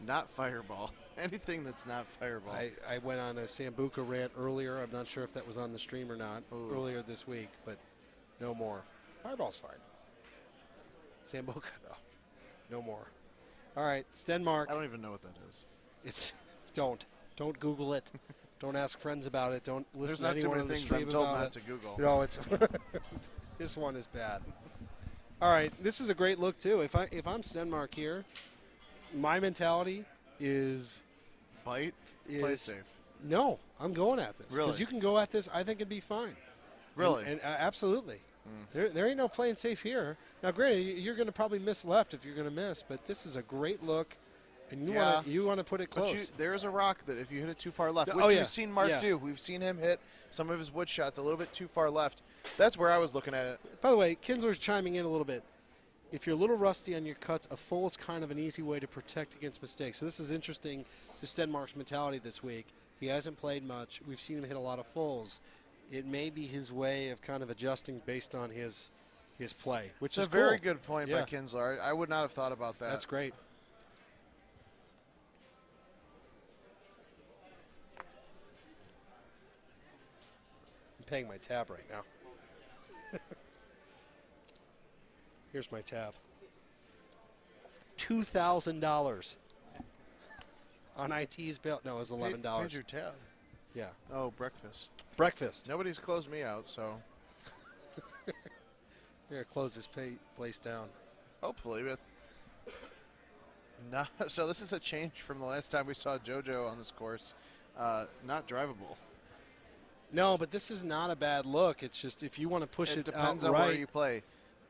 S3: Not fireball. Anything that's not fireball.
S1: I went on a Sambuca rant earlier. I'm not sure if that was on the stream or not earlier this week, but no more. Fireball's fine. Sambuca, though. No more. All right, Stenmark.
S3: I don't even know what that is.
S1: Don't Google it. Don't ask friends about it. Don't listen
S3: There's
S1: to
S3: not
S1: anyone
S3: too
S1: on
S3: many
S1: the
S3: things
S1: stream
S3: I'm told
S1: about
S3: not
S1: it.
S3: to Google.
S1: No, it's this one is bad. All right, this is a great look too. If I'm Stenmark here, my mentality is
S3: play safe.
S1: No, I'm going at this
S3: Really?
S1: because you can go at this. I think it'd be fine.
S3: Really?
S1: And absolutely. There ain't no playing safe here. Now, granted, you're going to probably miss left if you're going to miss, but this is a great look, and you want to put it close.
S3: But there is a rock that if you hit it too far left, which we've seen Mark do. We've seen him hit some of his wood shots a little bit too far left. That's where I was looking at it.
S1: By the way, Kinsler's chiming in a little bit. If you're a little rusty on your cuts, a full is kind of an easy way to protect against mistakes. So this is interesting to Stenmark's mentality this week. He hasn't played much. We've seen him hit a lot of fulls. It may be his way of kind of adjusting based on his play, which is
S3: a very good point by
S1: Yeah.
S3: Kinsler. I would not have thought about that.
S1: That's great. I'm paying my tab right now. Here's my tab. $2,000 on IT's bill. No, it was $11.
S3: Paid your tab.
S1: Yeah.
S3: Oh, breakfast.
S1: Breakfast.
S3: Nobody's closed me out, so
S1: We're going to close this place down.
S3: hopefully. So this is a change from the last time we saw JoJo on this course. Not drivable.
S1: No, but this is not a bad look. It's just if you want to push it
S3: depends
S1: out
S3: on where
S1: right,
S3: you play.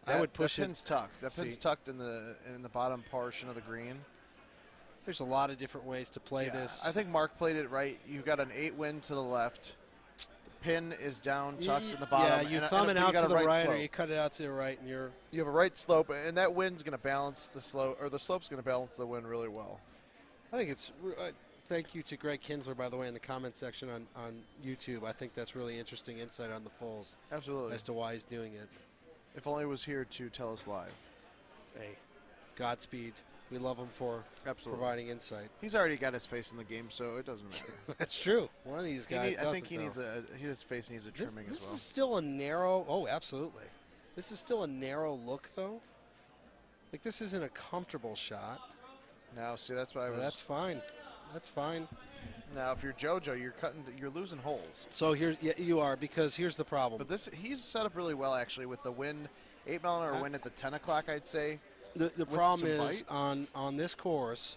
S1: I would push
S3: that pin's tucked. That pin's
S1: See.
S3: tucked in the bottom portion of the green.
S1: There's a lot of different ways to play
S3: Yeah,
S1: this.
S3: I think Mark played it right. You've got an 8 win to the left. The pin is down, tucked in the bottom.
S1: Yeah, you
S3: and
S1: thumb it out to the right,
S3: slope.
S1: or you cut it out to the right, and you're.
S3: You have a right slope, and that wind's going to balance the slope, or the slope's going to balance the wind really well.
S1: I think it's. Thank you to Greg Kinsler, by the way, in the comment section on YouTube. I think that's really interesting insight on the Foles.
S3: Absolutely.
S1: As to why he's doing it.
S3: If only he was here to tell us live.
S1: Hey, Godspeed. We love him for providing insight.
S3: He's already got his face in the game, so it doesn't matter.
S1: That's true. One of these guys.
S3: I think his face needs a trimming as well.
S1: This is still a narrow. Oh, absolutely. This is still a narrow look, though. Like this isn't a comfortable shot.
S3: Now, see, that's why I was.
S1: That's fine. That's fine.
S3: Now, if you're JoJo, you're losing holes.
S1: So you are, because here's the problem.
S3: But he's set up really well actually with the wind, 8 mile an hour wind at the 10 o'clock, I'd say.
S1: The problem is on this course,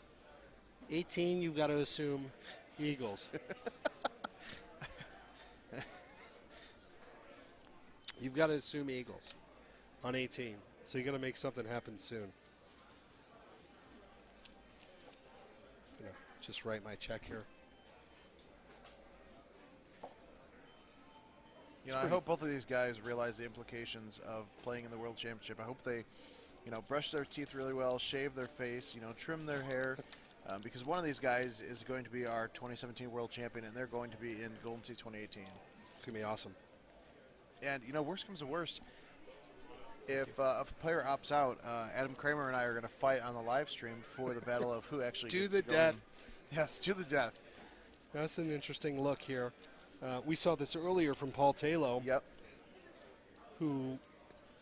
S1: 18 you've got to assume eagles. You've got to assume eagles on 18. So you got to make something happen soon. Just write my check here.
S3: I hope both of these guys realize the implications of playing in the World Championship. I hope they, brush their teeth really well, shave their face, trim their hair, because one of these guys is going to be our 2017 World Champion, and they're going to be in Golden Tee 2018.
S1: It's going to be awesome.
S3: And, worst comes to worst, if a player opts out, Adam Kramer and I are going to fight on the live stream for the battle of who actually
S1: to
S3: gets
S1: the
S3: going.
S1: death.
S3: Yes, to the death.
S1: That's an interesting look here. We saw this earlier from Paul Talo.
S3: Yep.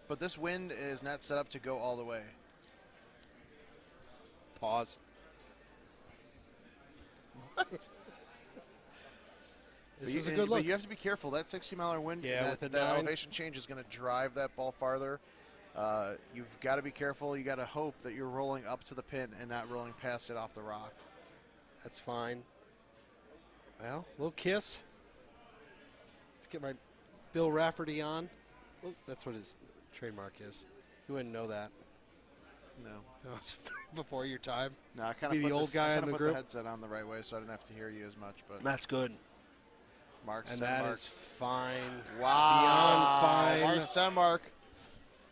S1: But
S3: this wind is not set up to go all the way.
S1: Pause.
S3: What?
S1: This is a good look.
S3: But you have to be careful. That 60-mile wind, that elevation change is going to drive that ball farther. You've got to be careful. You got to hope that you're rolling up to the pin and not rolling past it off the rock.
S1: That's fine. Well, a little kiss. Let's get my Bill Rafferty on. Oh, that's what his trademark is. You wouldn't know that.
S3: No.
S1: It's before your time.
S3: No, I kind
S1: of
S3: put
S1: the old guy in the
S3: put
S1: group.
S3: The headset on the right way, so I didn't have to hear you as much. But
S1: that's good.
S3: Mark Stenmark.
S1: And that is fine.
S3: Wow.
S1: Beyond fine.
S3: Mark Stenmark,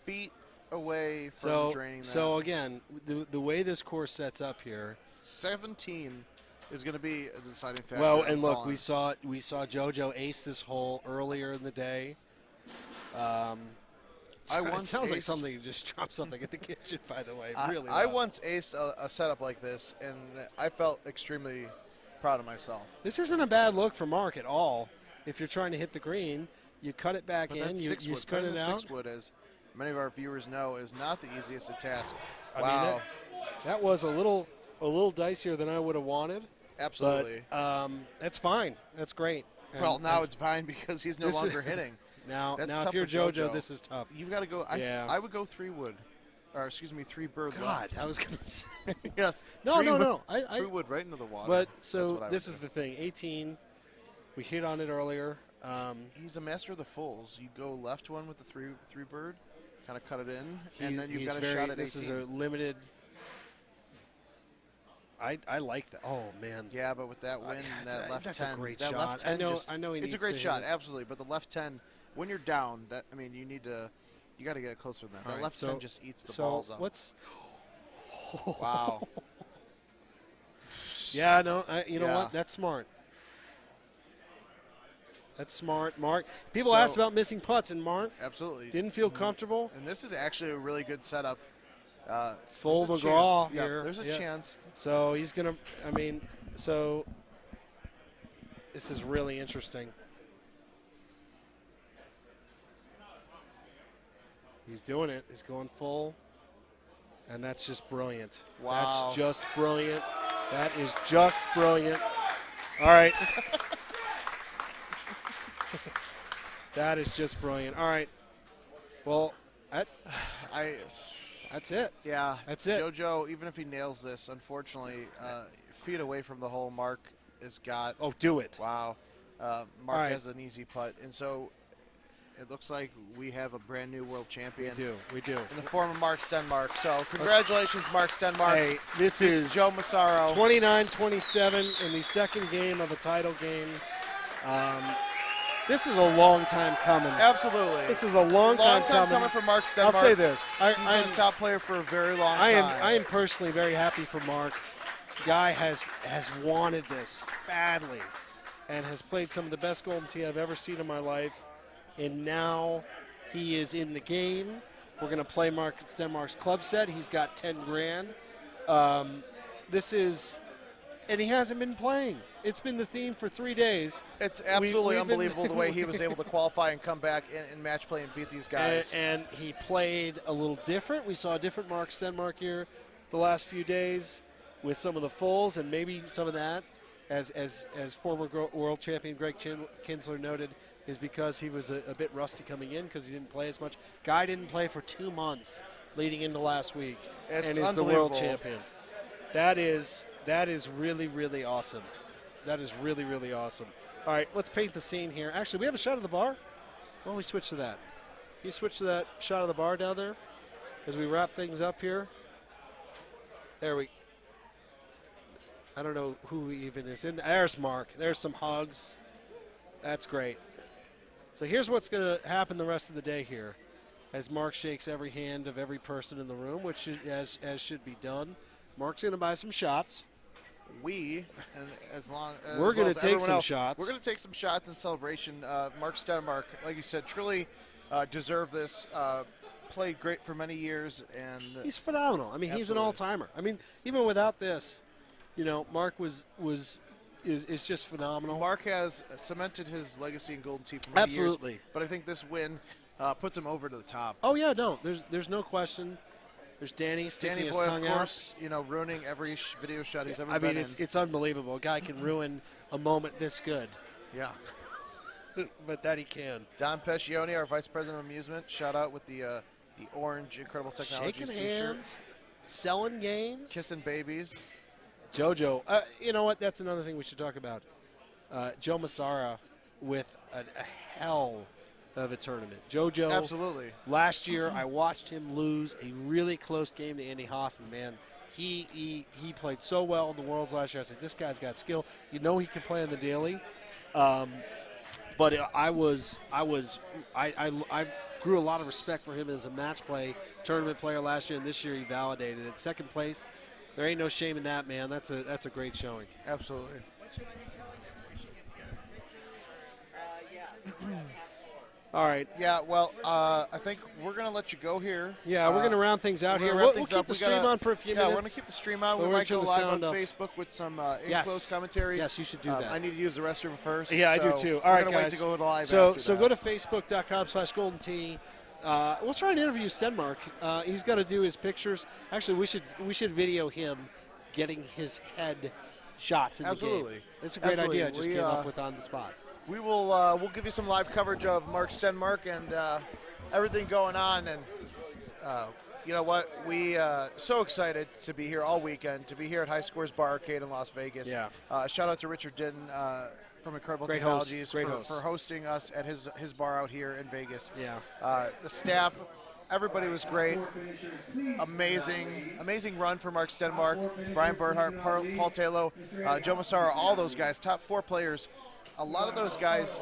S3: feet away from draining that.
S1: So again, the way this course sets up here,
S3: 17 is going to be a deciding factor.
S1: Well, and look, we saw JoJo ace this hole earlier in the day. It sounds like something you just dropped something in the kitchen. By the way, really.
S3: I once aced a setup like this, and I felt extremely proud of myself.
S1: This isn't a bad look for Mark at all. If you're trying to hit the green, you cut it back in, you spin it out.
S3: 6 wood, as many of our viewers know, is not the easiest of tasks.
S1: I mean, that was a little dicier than I would have wanted.
S3: Absolutely.
S1: But that's fine. That's great.
S3: Well, now it's fine because he's no longer hitting.
S1: Now if you're JoJo, this is tough.
S3: You've got to go. I would go 3 wood. Or, excuse me, 3 bird
S1: God,
S3: left.
S1: I was going to say.
S3: Yes.
S1: No.
S3: 3 wood right into the water.
S1: But so this is the thing. 18, we hit on it earlier.
S3: He's a master of the fulls. You go left one with the 3 bird, kind of cut it in, and then you've got a shot at 18.
S1: This is a limited. I like that. Oh man.
S3: Yeah, but with that wind, that left 10,
S1: that's a great
S3: that
S1: shot.
S3: left 10
S1: I know.
S3: It's a great shot, absolutely. But the left 10, when you're down, you got to get it closer than that. That left 10 just eats the balls up. Wow.
S1: Yeah, no. You know what? That's smart. That's smart, Mark. People asked about missing putts, and Mark
S3: absolutely
S1: didn't feel comfortable.
S3: And this is actually a really good setup.
S1: Full McGraw here.
S3: Yeah, there's a chance.
S1: So he's going to, so this is really interesting. He's doing it. He's going full. And that's just brilliant.
S3: Wow.
S1: That's just brilliant. That is just brilliant. All right. That is just brilliant. All right. Well, that's it.
S3: Yeah.
S1: That's it.
S3: JoJo, even if he nails this, unfortunately, feet away from the hole, Mark has got.
S1: Oh, do it.
S3: Wow. Mark
S1: right.
S3: has an easy putt. And so it looks like we have a brand new world champion.
S1: We do.
S3: In the form of Mark Stenmark. So congratulations, Mark Stenmark.
S1: Hey, this is
S3: Joe Massara.
S1: 29-27 in the second game of a title game. This is a long time coming.
S3: Absolutely.
S1: This is a long time
S3: coming for Mark Stenmark.
S1: I'll say this.
S3: He's been a top player for a very long time.
S1: I am personally very happy for Mark. Guy has wanted this badly and has played some of the best Golden Tee I've ever seen in my life. And now he is in the game. We're going to play Mark Stenmark's club set. He's got 10 grand. And he hasn't been playing. It's been the theme for 3 days.
S3: It's absolutely unbelievable the way he was able to qualify and come back in match play and beat these guys.
S1: And he played a little different. We saw a different Mark Stenmark here the last few days with some of the fulls and maybe some of that, as former world champion Greg Kinsler noted, is because he was a bit rusty coming in because he didn't play as much. Guy didn't play for 2 months leading into last week and is the world champion. That is really, really awesome. That is really, really awesome. All right, let's paint the scene here. Actually, we have a shot of the bar. Why don't we switch to that? Can you switch to that shot of the bar down there as we wrap things up here? I don't know who even is in there. There's Mark. There's some hugs. That's great. So here's what's going to happen the rest of the day here as Mark shakes every hand of every person in the room, which as should be done. Mark's going to buy some shots.
S3: We're
S1: going to take some shots.
S3: We're going to take some shots in celebration. Mark Stenmark, like you said, truly deserved this. Played great for many years, and
S1: he's phenomenal. I mean,
S3: absolutely.
S1: He's an all-timer. I mean, even without this, Mark is just phenomenal.
S3: Mark has cemented his legacy in Golden Tee for many years. But I think this win puts him over to the top.
S1: Oh yeah, no, there's no question. There's Danny sticking his tongue
S3: of course, out. Ruining every video shot he's ever been in.
S1: I mean, it's unbelievable. A guy can ruin a moment this good.
S3: Yeah.
S1: But that he can.
S3: Don Pescioni, our Vice President of Amusement, shout out with the orange Incredible Technologies
S1: Shaking
S3: t-shirt.
S1: Hands, selling games.
S3: Kissing babies.
S1: JoJo. You know what? That's another thing we should talk about. Joe Massara with a hell of a tournament. JoJo.
S3: Absolutely.
S1: Last year, I watched him lose a really close game to Andy Hosson, man. He played so well in the Worlds last year. I said, this guy's got skill. He can play on the daily. But I grew a lot of respect for him as a match play tournament player last year, and this year he validated it. Second place, there ain't no shame in that, man. That's a great showing.
S3: Absolutely.
S4: What should I be telling them? We should get together.
S1: All right.
S3: Yeah, well, I think we're going to let you go here.
S1: Yeah, we're going to round things out here. We'll keep the stream on for a few minutes.
S3: Yeah, we're going to keep the stream on. We might go live on
S1: off.
S3: Facebook with some in-close commentary.
S1: Yes, you should do that.
S3: I need to use the restroom first.
S1: Yeah, I do too. All right, guys.
S3: Wait to go live
S1: so
S3: after that.
S1: go to facebook.com/Golden Tee. We'll try and interview Stenmark. He's got to do his pictures. Actually, we should video him getting his head shots in the game. That's a great idea I just came up with on the spot.
S3: We will we'll give you some live coverage of Mark Stenmark and everything going on. And you know what? We so excited to be here all weekend, to be here at High Scores Bar Arcade in Las Vegas.
S1: Yeah.
S3: Shout out to Richard Dinton from Incredible Technologies for hosting us at his bar out here in Vegas.
S1: Yeah.
S3: The staff, everybody was great. Amazing run for Mark Stenmark, Brian Bernhardt, Paul Taylor, Joe Massara, all those guys, top 4 players. A lot of those guys,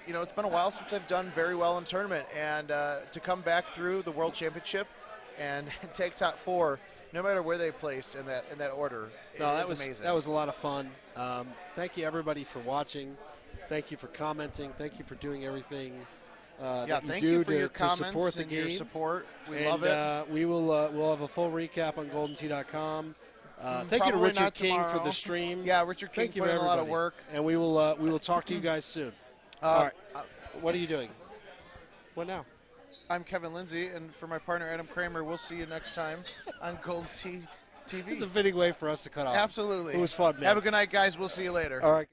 S3: it's been a while since they've done very well in tournament, and to come back through the World Championship and take top 4, no matter where they placed in that order, is amazing.
S1: That was a lot of fun. Thank you everybody for watching. Thank you for commenting. Thank you for doing everything.
S3: Thank you for your comments
S1: to support the
S3: and
S1: game.
S3: your support. We love it.
S1: We'll have a full recap on GoldenTee.com. Thank you to Richard King for the stream.
S3: Yeah, Richard King put in a lot of work.
S1: And we will talk to you guys soon. All right. What are you doing? What now?
S3: I'm Kevin Lindsay, and for my partner Adam Kramer, we'll see you next time on Golden Tee TV.
S1: It's a fitting way for us to cut off.
S3: Absolutely.
S1: It was fun, man.
S3: Have a good night, guys. We'll see you later.
S1: All right.